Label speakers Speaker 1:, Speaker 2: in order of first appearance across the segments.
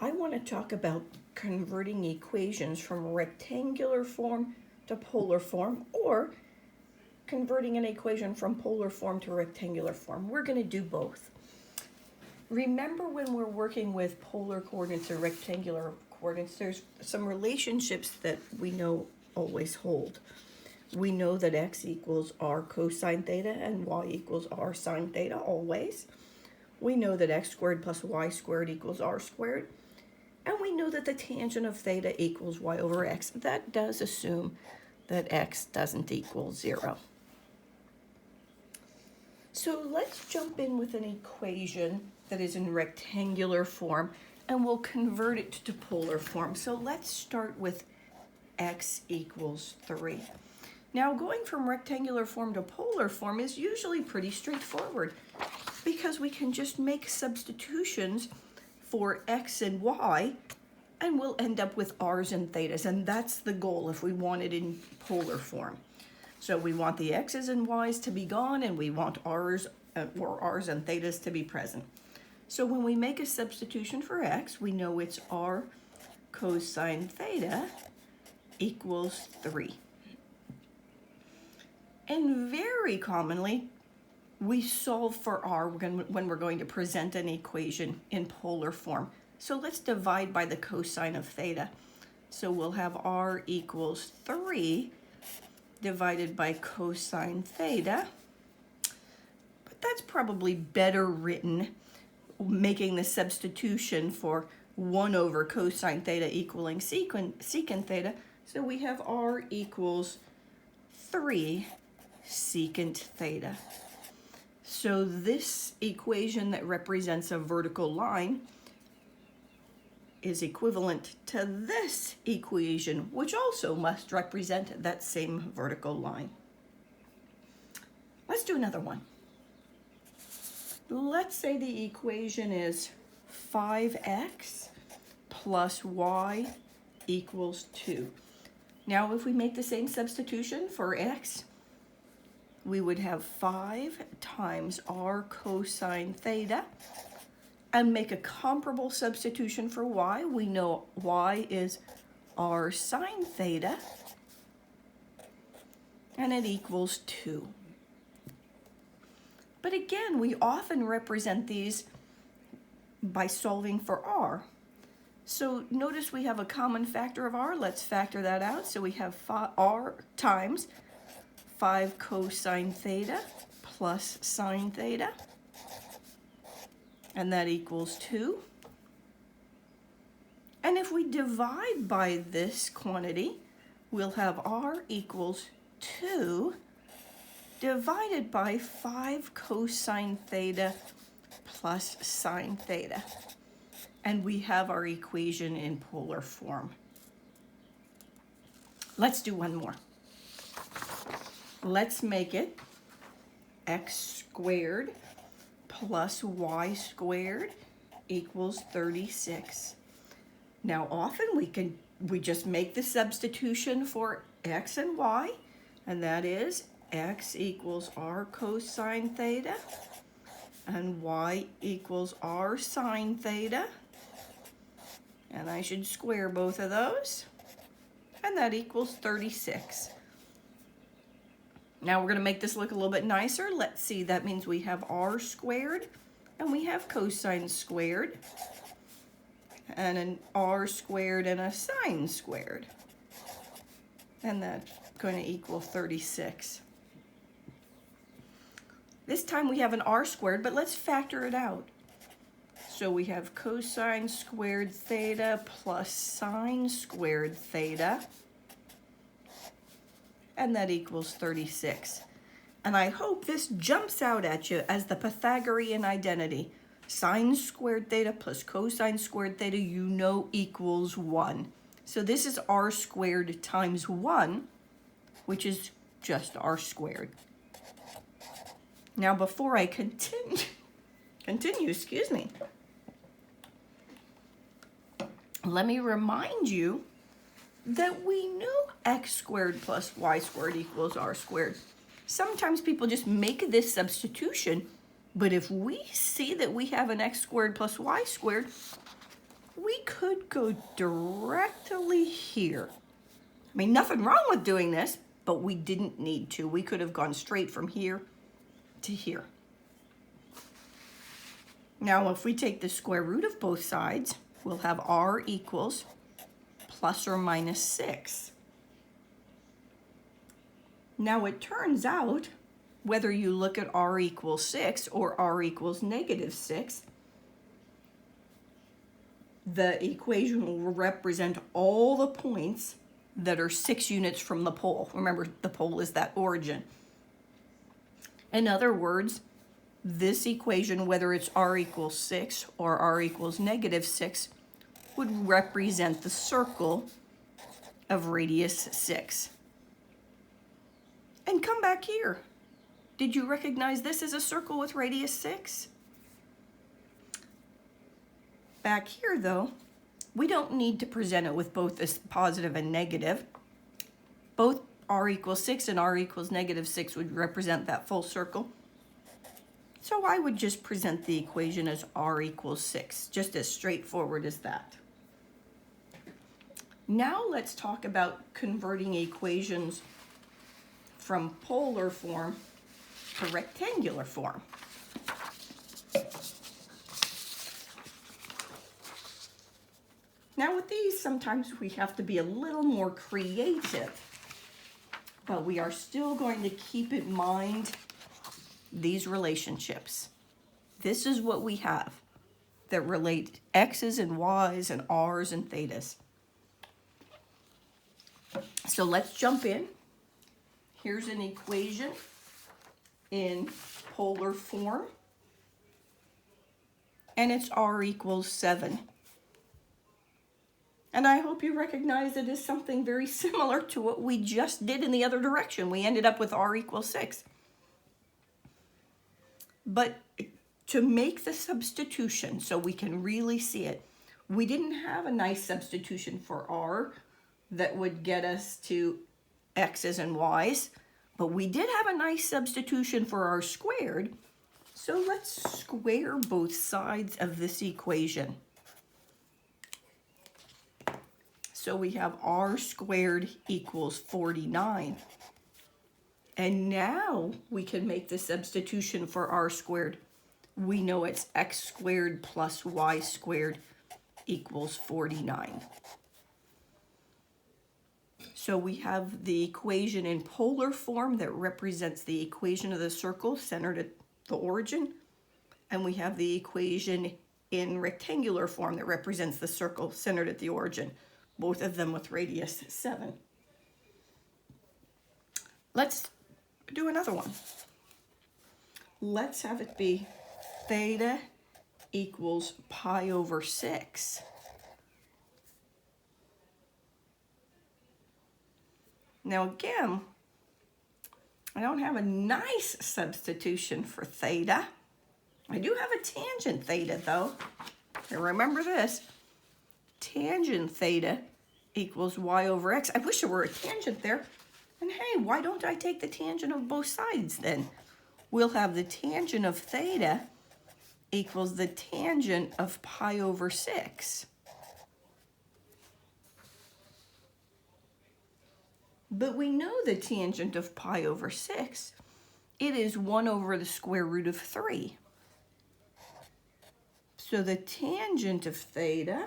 Speaker 1: I want to talk about converting equations from rectangular form to polar form, or converting an equation from polar form to rectangular form. We're going to do both. Remember, when we're working with polar coordinates or rectangular coordinates, there's some relationships that we know always hold. We know that x equals r cosine theta and y equals r sine theta always. We know that x squared plus y squared equals r squared. And we know that the tangent of theta equals y over x. That does assume that x doesn't equal 0. So let's jump in with an equation that is in rectangular form, and we'll convert it to polar form. So let's start with x equals 3. Now, going from rectangular form to polar form is usually pretty straightforward, because we can just make substitutions for x and y, and we'll end up with r's and thetas, and that's the goal if we want it in polar form. So we want the x's and y's to be gone, and we want r's and thetas to be present. So when we make a substitution for x, we know it's r cosine theta equals 3. And very commonly, we solve for r when we're going to present an equation in polar form. So let's divide by the cosine of theta. So we'll have r equals 3 divided by cosine theta. But that's probably better written, making the substitution for 1 over cosine theta equaling secant theta. So we have r equals 3 secant theta. So this equation that represents a vertical line is equivalent to this equation, which also must represent that same vertical line. Let's do another one. Let's say the equation is 5x plus y equals 2. Now, if we make the same substitution for x, we would have 5 times r cosine theta, and make a comparable substitution for y. We know y is r sine theta, and it equals 2. But again, we often represent these by solving for r. So notice we have a common factor of r. Let's factor that out. So we have r times 5 cosine theta plus sine theta, and that equals 2. And if we divide by this quantity, we'll have r equals 2 divided by 5 cosine theta plus sine theta. And we have our equation in polar form. Let's do one more. Let's make it x squared plus y squared equals 36. Now, often we just make the substitution for x and y, and that is x equals r cosine theta and y equals r sine theta. And I should square both of those, and that equals 36. Now we're going to make this look a little bit nicer. Let's see, that means we have r squared, and we have cosine squared, and an r squared and a sine squared. And that's going to equal 36. This time we have an r squared, but let's factor it out. So we have cosine squared theta plus sine squared theta, and that equals 36. And I hope this jumps out at you as the Pythagorean identity. Sine squared theta plus cosine squared theta, you know, equals 1. So this is r squared times 1, which is just r squared. Now, before I continue, let me remind you that we knew x squared plus y squared equals r squared. Sometimes people just make this substitution, but if we see that we have an x squared plus y squared, we could go directly here. I mean, nothing wrong with doing this, but we didn't need to. We could have gone straight from here to here. Now, if we take the square root of both sides, we'll have r equals plus or minus 6. Now, it turns out, whether you look at r equals 6 or r equals negative 6, the equation will represent all the points that are 6 units from the pole. Remember, the pole is that origin. In other words, this equation, whether it's r equals 6 or r equals negative 6, would represent the circle of radius 6. And come back here. Did you recognize this as a circle with radius 6? Back here, though, we don't need to present it with both this positive and negative. Both r equals 6 and r equals negative 6 would represent that full circle. So I would just present the equation as r equals 6, just as straightforward as that. Now let's talk about converting equations from polar form to rectangular form. Now with these, sometimes we have to be a little more creative, but we are still going to keep in mind these relationships. This is what we have that relate x's and y's and r's and thetas. So let's jump in. Here's an equation in polar form, and it's r equals 7. And I hope you recognize it as something very similar to what we just did in the other direction. We ended up with r equals 6. But to make the substitution so we can really see it, we didn't have a nice substitution for r that would get us to x's and y's, but we did have a nice substitution for r squared. So let's square both sides of this equation. So we have r squared equals 49. And now we can make the substitution for r squared. We know it's x squared plus y squared equals 49. So we have the equation in polar form that represents the equation of the circle centered at the origin. And we have the equation in rectangular form that represents the circle centered at the origin, both of them with radius 7. Let's do another one. Let's have it be theta equals pi over 6. Now again, I don't have a nice substitution for theta. I do have a tangent theta though. And remember this, tangent theta equals y over x. I wish there were a tangent there. And hey, why don't I take the tangent of both sides then? We'll have the tangent of theta equals the tangent of pi over 6. But we know the tangent of pi over 6. It is 1 over the square root of 3. So the tangent of theta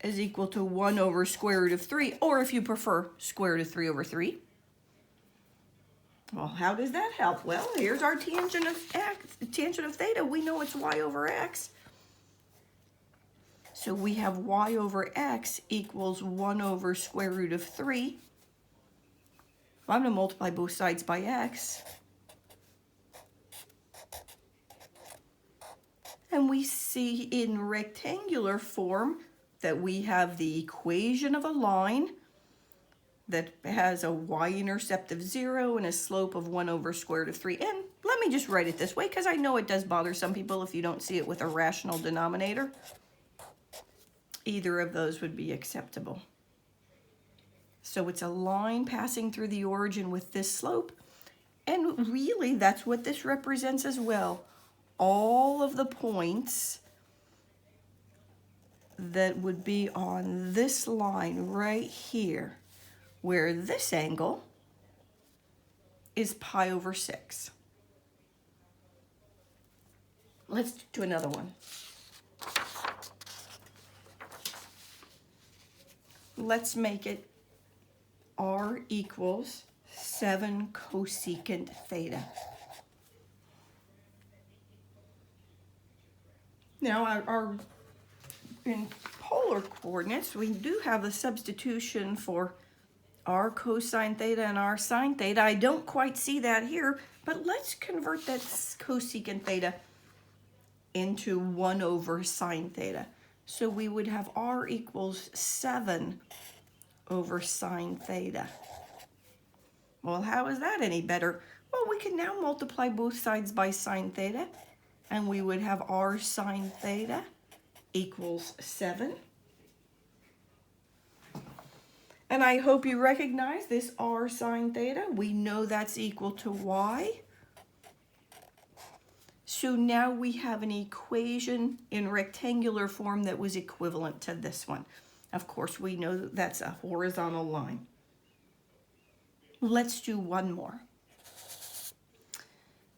Speaker 1: is equal to 1 over square root of 3, or if you prefer, square root of 3 over 3. Well, how does that help? Well, here's our tangent of x, tangent of theta. We know it's y over x. So we have y over x equals 1 over square root of 3. I'm going to multiply both sides by x. And we see in rectangular form that we have the equation of a line that has a y-intercept of 0 and a slope of 1 over square root of 3. And let me just write it this way, because I know it does bother some people if you don't see it with a rational denominator. Either of those would be acceptable. So it's a line passing through the origin with this slope. And really, that's what this represents as well. all of the points that would be on this line right here, where this angle is pi over 6. Let's do another one. Let's make it r equals 7 cosecant theta. Now, in polar coordinates, we do have a substitution for r cosine theta and r sine theta. I don't quite see that here, but let's convert that cosecant theta into 1 over sine theta. So we would have r equals 7 over sine theta. Well, how is that any better? Well, we can now multiply both sides by sine theta, and we would have r sine theta equals 7. And I hope you recognize this r sine theta. We know that's equal to y. So now we have an equation in rectangular form that was equivalent to this one. Of course, we know that's a horizontal line. Let's do one more.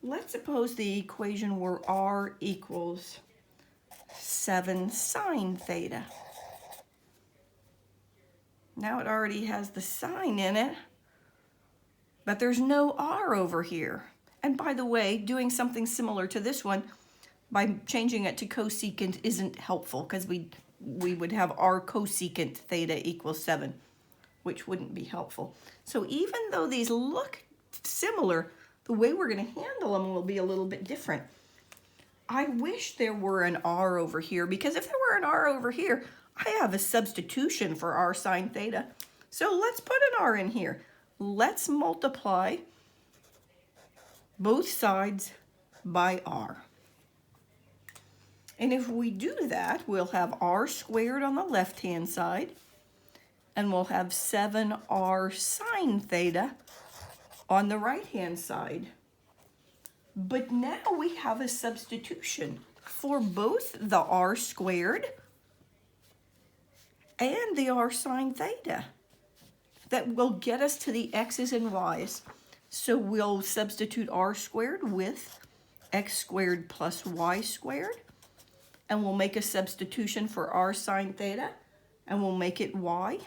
Speaker 1: Let's suppose the equation were r equals 7 sine theta. Now it already has the sine in it, but there's no r over here. And by the way, doing something similar to this one by changing it to cosecant isn't helpful, because we would have r cosecant theta equals 7, which wouldn't be helpful. So even though these look similar, the way we're going to handle them will be a little bit different. I wish there were an r over here, because if there were an r over here, I have a substitution for r sine theta. So let's put an r in here. Let's multiply both sides by r. And if we do that, we'll have r squared on the left-hand side, and we'll have 7r sine theta on the right-hand side. But now we have a substitution for both the r squared and the r sine theta that will get us to the x's and y's. So we'll substitute r squared with x squared plus y squared, and we'll make a substitution for r sine theta, and we'll make it y.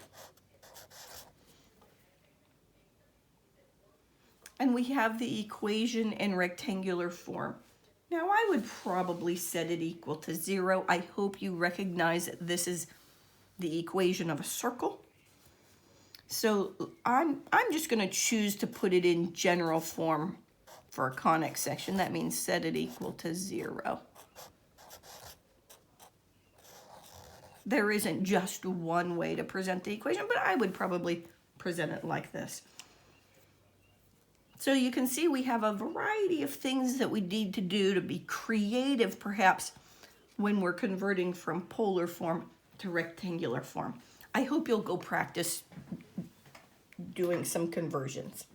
Speaker 1: And we have the equation in rectangular form. Now I would probably set it equal to 0. I hope you recognize that this is the equation of a circle. So I'm just going to choose to put it in general form for a conic section. That means set it equal to 0. There isn't just one way to present the equation, but I would probably present it like this. So you can see we have a variety of things that we need to do to be creative, perhaps, when we're converting from polar form to rectangular form. I hope you'll go practice doing some conversions.